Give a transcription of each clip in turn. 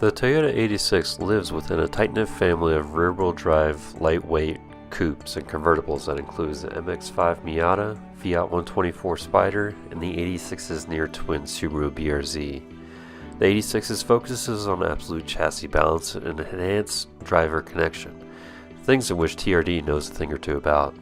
The Toyota 86 lives within a tight-knit family of rear-wheel drive, lightweight coupes and convertibles that includes the MX-5 Miata, Fiat 124 Spider, and the 86's near-twin Subaru BRZ. The 86's focuses on absolute chassis balance and enhanced driver connection, things in which TRD knows a thing or two about.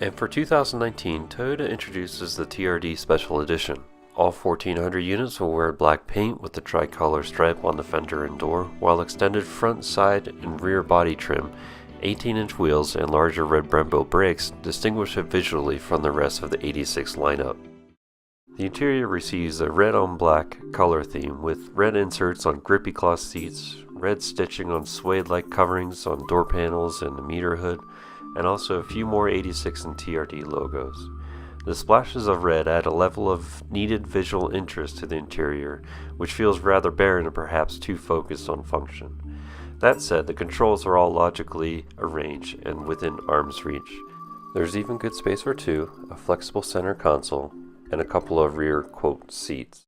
And for 2019, Toyota introduces the TRD Special Edition. All 1,400 units will wear black paint with the tricolor stripe on the fender and door, while extended front, side, and rear body trim, 18-inch wheels, and larger red Brembo brakes distinguish it visually from the rest of the 86 lineup. The interior receives a red-on-black color theme with red inserts on grippy cloth seats, red stitching on suede-like coverings on door panels and the meter hood, and also a few more 86 and TRD logos. The splashes of red add a level of needed visual interest to the interior, which feels rather barren and perhaps too focused on function. That said, the controls are all logically arranged and within arm's reach. There's even good space for two, a flexible center console, and a couple of rear seats.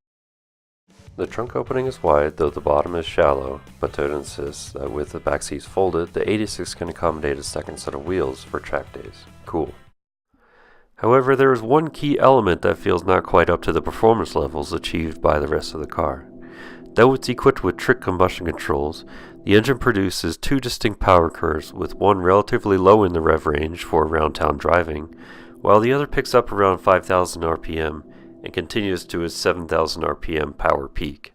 The trunk opening is wide, though the bottom is shallow, but Toyota insists that with the back seats folded, the 86 can accommodate a second set of wheels for track days. Cool. However, there is one key element that feels not quite up to the performance levels achieved by the rest of the car. Though it's equipped with trick combustion controls, the engine produces two distinct power curves, with one relatively low in the rev range for around town driving, while the other picks up around 5,000 RPM and continues to its 7,000 RPM power peak.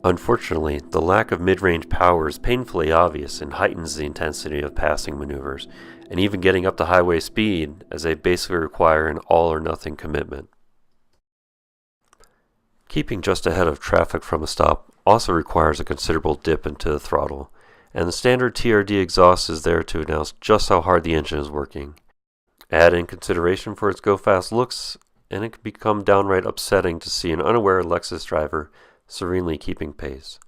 Unfortunately, the lack of mid-range power is painfully obvious and heightens the intensity of passing maneuvers, and even getting up to highway speed, as they basically require an all-or-nothing commitment. Keeping just ahead of traffic from a stop also requires a considerable dip into the throttle, and the standard TRD exhaust is there to announce just how hard the engine is working. Add in consideration for its go-fast looks, and it can become downright upsetting to see an unaware Lexus driver serenely keeping pace.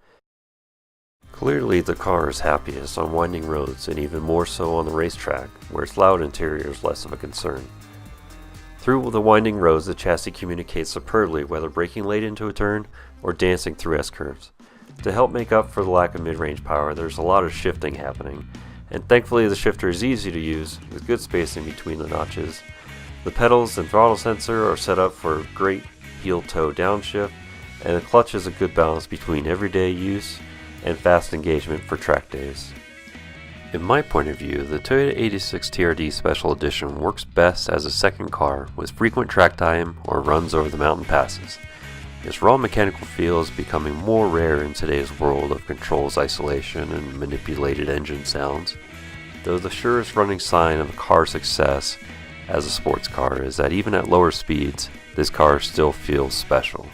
Clearly, the car is happiest on winding roads and even more so on the racetrack, where its loud interior is less of a concern. Through the winding roads, the chassis communicates superbly, whether braking late into a turn or dancing through S-curves. To help make up for the lack of mid-range power, there's a lot of shifting happening, and thankfully the shifter is easy to use with good spacing between the notches. The pedals and throttle sensor are set up for great heel-toe downshift, and the clutch is a good balance between everyday use and fast engagement for track days. In my point of view, the Toyota 86 TRD Special Edition works best as a second car with frequent track time or runs over the mountain passes. Its raw mechanical feel is becoming more rare in today's world of controls isolation and manipulated engine sounds, though the surest running sign of a car's success as a sports car is that even at lower speeds, this car still feels special.